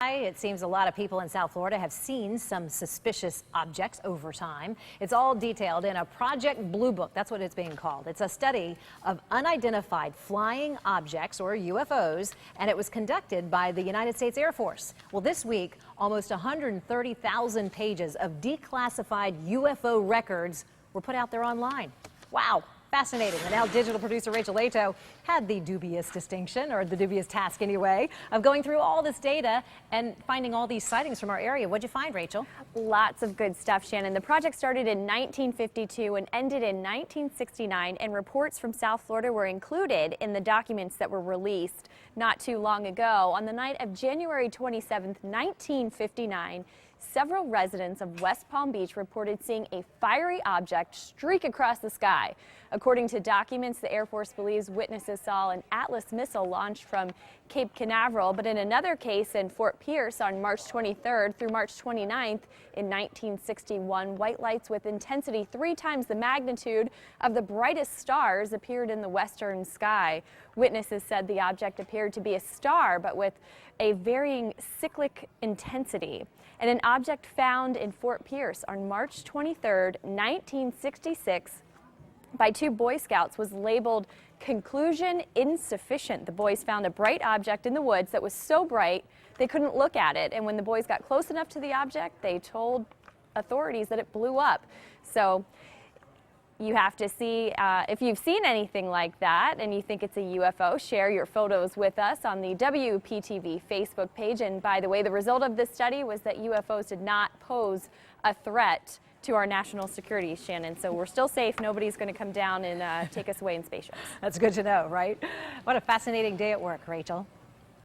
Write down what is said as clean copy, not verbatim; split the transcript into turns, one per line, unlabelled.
It seems a lot of people in South Florida have seen some suspicious objects over time. It's all detailed in a Project Blue Book. That's what it's being called. It's a study of unidentified flying objects, or UFOs, and it was conducted by the United States Air Force. Well, this week, almost 130,000 pages of declassified UFO records were put out there online. Wow. Fascinating. And now digital producer Rachel Lato had the dubious distinction, or the dubious task anyway, of going through all this data and finding all these sightings from our area. What'd you find, Rachel?
Lots of good stuff, Shannon. The project started in 1952 and ended in 1969, and reports from South Florida were included in the documents that were released not too long ago. On the night of January 27th, 1959, several residents of West Palm Beach reported seeing a fiery object streak across the sky. According to documents, the Air Force believes witnesses saw an Atlas missile launched from Cape Canaveral, but in another case in Fort Pierce on March 23rd through March 29th in 1961, white lights with intensity 3 times the magnitude of the brightest stars appeared in the western sky. Witnesses said the object appeared to be a star, but with a varying cyclic intensity. And an object found in Fort Pierce on March 23rd, 1966, by 2 Boy Scouts was labeled conclusion insufficient. The boys found a bright object in the woods that was so bright they couldn't look at it. And when the boys got close enough to the object, they told authorities that it blew up. So you have to see if you've seen anything like that and you think it's a UFO, share your photos with us on the WPTV Facebook page. And by the way, the result of this study was that UFOs did not pose a threat to our national security, Shannon. So we're still safe. Nobody's going to come down and take us away in spaceships.
That's good to know, right? What a fascinating day at work, Rachel.